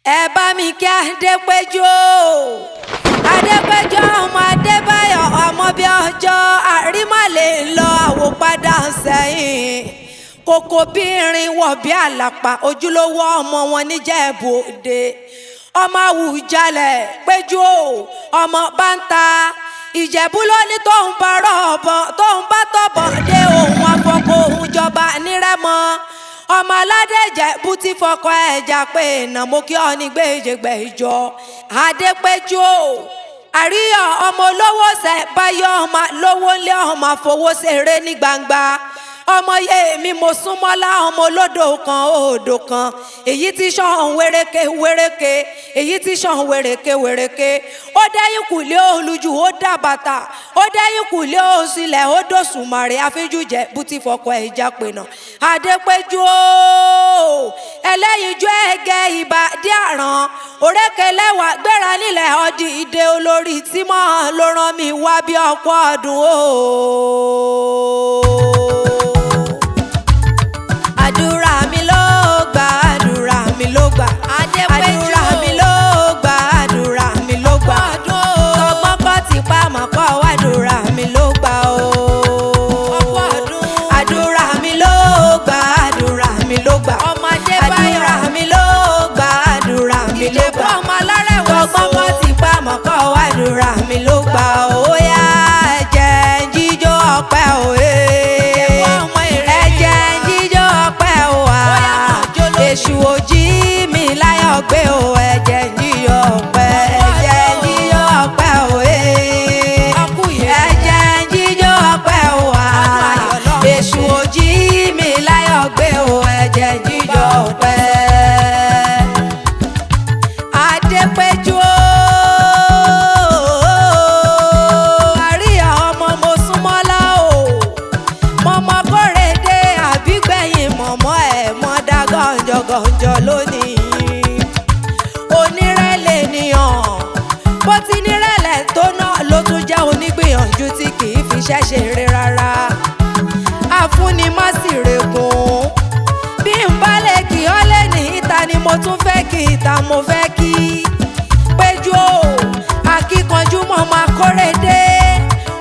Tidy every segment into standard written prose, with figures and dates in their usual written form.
ẹ bá mi kí Adépéjú ọmọ Adébáyọ̀ ọmọ bí ọjọ́ àrímàlè lọ àwòpadà sẹ́yìn kòkò bí irin wọ̀ bí àlàpà ojúlówó ọmọ wọn níjẹ̀bú Òde ọmọ Àwùjalẹ̀ Péjú ọmọ Bántà Ìjẹ̀bú lóní tóun bá rọ̀bọ̀ tóun bá tọ̀bọ̀ dé òun àfọkọ òun jọba nírẹ́mọ ọmọ aládé Ìjẹ̀bú ti fọkọ ẹja pé ìnàmó kí ọ ní gbèjègbè ìjọ Adépéjú àríyọ ọmọ olówó ṣẹ báyọ ọmọ lówó ńlẹ ọmọ àfọwọ́ ṣeré ní gbangba ọmọ yé mi mo súnmọ́lá ọmọ olódò kan odò kan èyí tí sàn wéréke wéréke èyí tí sàn wéréke wéréke ó dẹ́yìn kùlé olùjú ó dà bàtà ó dẹ́yìn kùlé òsìlẹ̀ ó dòṣùmàrè àfíjú Ìjẹ̀bú ti fọkọ ẹja pènà Adépéjú ẹlẹ́yinjú ẹ̀gẹ́ ìbàdí àràn òrékelẹ́wà gbéra nílẹ̀ ọdí ìdè olórí tímọ́ ló rán mi wá bí ọ̀pọ̀ ọdún àdúrà mi ló gbà àdúrà mi ló gbà àdúrà mi ló gbà àdúrà mi ló gbà tọgbọ́n kọ́ ti pa màkọ́ wàdúrà mi ló gbà àdúrà mi ló gbà àdúrà mi ló gbà àdúrà mi ló gbà àdúrà mi ló gbà tọgbọ́n kọ́ ti pa màkọ́ wàdúrà mi ló gbà ó yá ẹ̀jẹ̀ ń jíjó ọpẹ́ òye. Èṣù òjì mi láyọ̀ gbé o ẹ̀jẹ̀ ń jíyọ̀ ọpẹ́ ẹ̀jẹ̀ ń jíyọ̀ ọpẹ́ o ẹ̀jẹ̀ ń jíyọ̀ ọpẹ́ o Èṣù òjì mi láyọ̀ gbé o ẹ̀jẹ̀ ń jíyọ̀ ọpẹ́. Adépéjú àríyá ọmọ mo súnmọ́lá o mọ̀mọ́ kórèdé àbígbẹ̀yìn mọ̀mọ́ ẹ̀ mọ́ dá gànjọ́ lónìí onírẹ̀lẹ̀ nìyàn bó ti nírẹ̀lẹ̀ tó náà ló tún jẹ́ onígbìyànjú tí kì í fi iṣẹ́ ṣeré rárá àfúnni má sì règùn bí n bá lè kí ọ lé ní ìta ni mo tún fẹ́ kí ìta mo fẹ́ kí Péjú akíkanjú mọ̀mọ́ akórèdé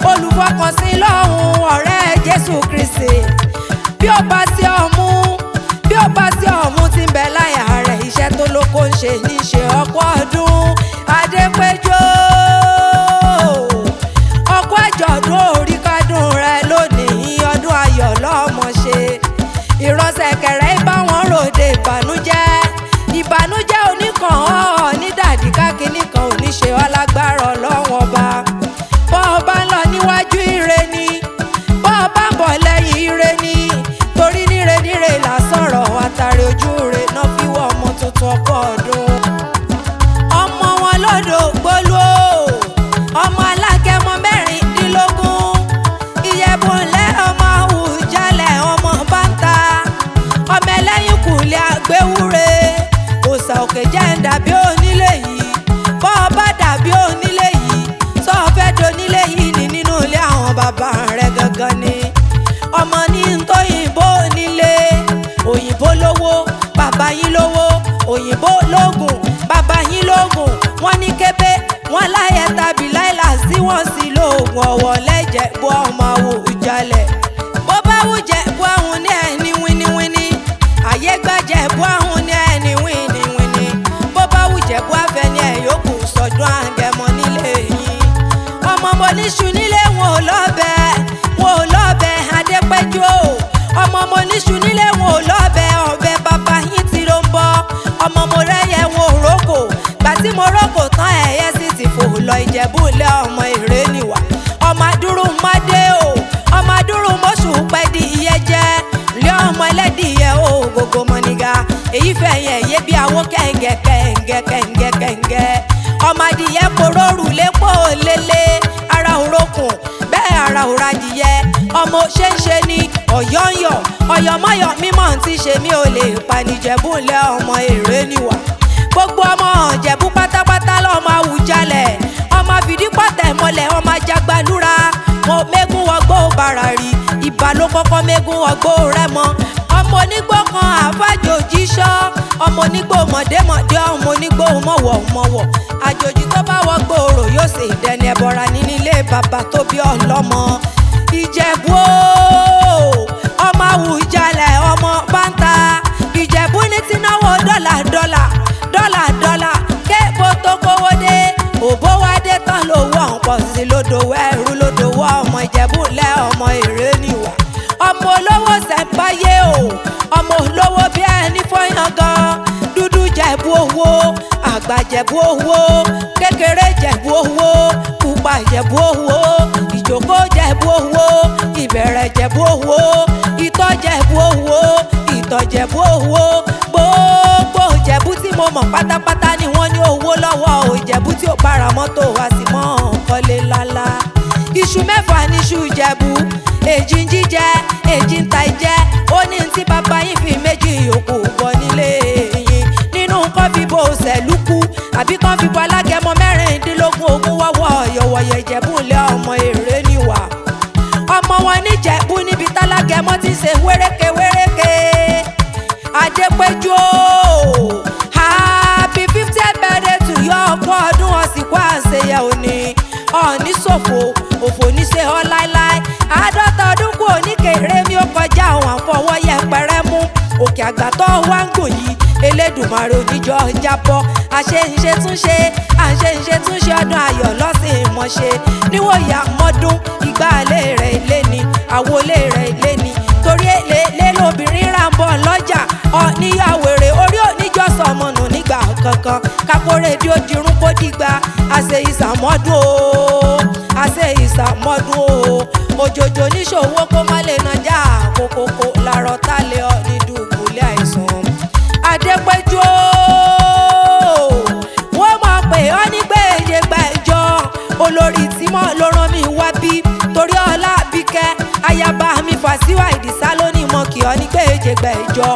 olùfọkànsìn lọ́hùn ọ̀rẹ́ Jésù Kristi bí ó bá sí ọmú bí ó bá sí ọ̀hún tí ń bẹ láyà rẹ̀ iṣẹ́ tó lóko ń ṣe ní ṣe ọ̀pọ̀ ọdún Adépéjú ọkọ̀ àjọ̀dún orí kádùn rẹ̀ lónìí ọdún ayọ̀ lọ́mọ ṣe ìrọ̀sẹ̀ kẹrẹ bá wọn ròde ìbànújẹ́ oníkan ní dàdí kákínní kan ò ní ṣe ọlágbára Ọlọ́run ọba bọ́ ọba ń lọ níwájú ire ni bọ́ ọba ń bọ̀ lẹ́yìn ire ni torí níre là sọ̀rọ̀ àtàrí ojú rẹ̀ náà fi wọ́ ọmọ tuntun ọkọ̀ ọdún ọmọ wọn lọ́dọ̀ gbólú ọmọ alágẹmọ mẹ́rìndínlógún Ìjẹ̀bú-Ńlẹ̀ ọmọ Àwùjalẹ̀ ọmọ Bántà ọmọ ẹlẹ́yìn kùlẹ̀ àgbéwúre òòsà òkè jẹ́ ń dàbí onílé yìí bọ́ ọ bá dàbí onílé yìí sọ fẹ́ donílé yìí ní nínú ilé àwọn bàbá rẹ̀ gangan ni ọmọ ní tóyìnbó nílé òyìnbó lówó bàbá yín lówó òyìnbó lóògùn bàbá yín lóògùn wọ́n ní kébé wọ́n láyé tàbí láìlà sí wọ́n sì lóògùn ọ̀wọ̀ lẹ́jẹ̀bú ọmọ Àwùjalẹ̀ bó bá wùjẹ̀bú àwọn ní ẹni wíníwíní àyè gbàjẹ̀bú àwọn ní ẹni wíníwíní bó bá wùjẹ̀bú àfẹ́ni ẹ̀ yòókù sọ̀dún àgẹ̀mọ́ nílé yín ọmọ mo níṣu nílé wọn ò lọ́bẹ̀ Adépéjú ọmọ mo níṣu nílé wọn ò lọ́bẹ̀ ọbẹ̀ bàbá yín tí ló ń bọ̀ ọmọ mo rẹ́yẹ wọn ò rókò gbà tí mo rókò tán ẹ̀yẹ sì ti fò lọ Ìjẹ̀bú-Ńlẹ̀ ọmọ èrè nìwà ọmọ adúrú mádé o ọmọ adúrú mọ́ṣù pẹ́ di iye jẹ́ lé ọmọ ẹlẹ́dìyẹ o gògó mọ́nìgà èyí fẹ̀yìn ẹ̀yẹ bí awó kẹ̀ǹgẹ̀ ọmọ adìyẹ kòrórù lépo lélẹ̀ ara òrókùn bẹ́ẹ̀ ara òra adìyẹ ọmọ ṣẹ́ńṣe ni ọ̀yọ́yọ̀ ọ̀yọ̀mọ́yọ̀ mímọ́ ti ṣe mí ò lè pa ní Ìjẹ̀bú-Ńlẹ̀ ọmọ èrè nìwà gbogbo ọmọ Ìjẹ̀bú pátápátá lọ́mọ Àwùjalẹ̀ ọmọ fìdípọ̀tẹ̀ mọ́lẹ̀ ọmọ Ajagbalúra mo mẹ́gún wọgbó bàrà rí ìbà ló kọ́kọ́ mẹ́gún wọgbó Rẹ́mọ ọmọ onígbọ̀kan àfàjòjì oníṣọ́ ọmọ onígbò mọ̀démọ̀dé ọmọ onígbò mọ̀wọ̀ àjòjì tó bá wọ gbòòrò yóò sì dẹni ẹbọra ní nílé bàbá tó bí ọlọ́mọ. Ìjẹ̀bú ọmọ Àwùjalẹ̀ ọmọ báńtà Ìjẹ̀bú ní tí náwó dọ́là kéèpó tó kówó dé òbó wá dé tán lówó ọ̀hún pọ̀ sí lódòwó ẹrú lódòwó ọmọ Ìjẹ̀bú lẹ́ ọmọ èrè níwà ọmọ olówó sẹ́ńpáyé o ọmọ olówó bí ẹni fọyán gan dúdú Jẹ̀bú owó àgbà Jẹ̀bú owó kékeré Jẹ̀bú owó pupa Jẹ̀bú owó ìjókòó Jẹ̀bú owó ìbẹ̀rẹ̀ Jẹ̀bú owó ìtọ́ Jẹ̀bú owó ìtọ̀ Jẹ̀bú owó gbogbo Jẹ̀bú tí mo mọ̀ pátápátá ni wọ́n ní owó lọ́wọ́ o Ìjẹ̀bú tí ó para mọ́tò wá sí mọ́ kọ́lé lálá. Iṣu mẹ́fà ní iṣu Ìjẹ̀bú èjì ń jíjẹ èjì ń ta ìjẹ ó ní tí bàbá yín fi méjì yòókù bọ̀ nílé yín nínú kan fi bo òṣèlúkú àbí kan fi bo alágẹmọ mẹ́rìndínlógún ogún wọ́wọ́ ọ̀yọ̀wọ̀yọ̀ Ìjẹ̀bú lé ọmọ èrè níwà ọmọ wọn níjẹ̀bú níbi tálágẹmọ ti ṣe wéréke Adépéjú happy 50th birthday to you ọ̀pọ̀ ọdún ọ̀sìnkú àṣeyẹ òní ọ̀ní ṣòfò òfò ní ṣe ọ́ láíláí àádọ́ta ọdún kù oníkèrè mi ó kọjá àwọn àfọwọ́ yẹpẹrẹ mú òkè àgbà tó wá ń gùn yìí Elédùmarè oníjọ jábọ́ àṣeǹṣe túnṣe ọdún ayọ̀ lọ́sìn ìmọ̀ṣe níwòyà mọ́dún ìgbàlè rẹ̀ ilé ni àwọlé rẹ̀ ilé ni torí èlé lóbìnrin rà ń bọ̀ lọ́jà níyàwó èrè orí oníjọ́sọ̀ ọmọnù nígbà kankan kápórè dí ojúrún kó dìgbà àṣẹ ìsàmọ́dún o òjòjò níṣòwò kó má lè nàjà kókókó làárọ̀ tálẹ̀ ọ ní dùbúlẹ̀ àìsàn. Adépéjú wọ́n mọ̀ pé ọ́ ní gbèjègbèjọ olórí tí mọ̀ ló rán mi wá bí torí ọlá Àbíkẹ́ ayaba mi Fàsíwà Ìdìsá lónìí mọ̀ kí ọ́ ní gbèjègbèjọ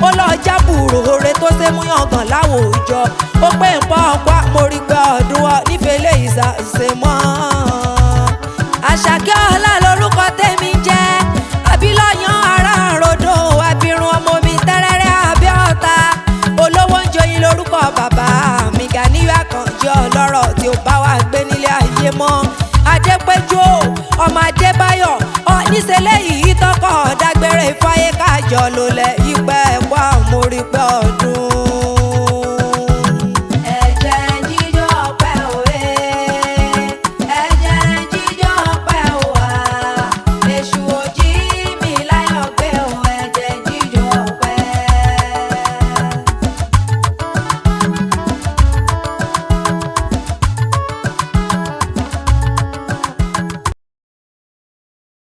ó lọ jábùrò oore tó ṣe mú yangàn láwùjọ ó pé ń pọ́ ọ̀pá mo rí pé ọdún ọ nífẹ̀ẹ́ lè ṣe mọ́. Àṣàkẹ́ ọlá lórúkọ tèmi jẹ́ abilọ́yàn ará àròdò abirùn ọmọ mi tẹ́rẹ́rẹ́ Abẹ́òkúta olówó ń joyin lórúkọ bàbá mi Gàníyù Àkànjí ọlọ́rọ̀ tí ó bá wà gbé nílé ayé mọ́. Adépéjú ọmọ Adébáyọ̀ níṣẹ́ lẹ́yìn tọkọ̀ dágbére fáyé kájọ lólẹ̀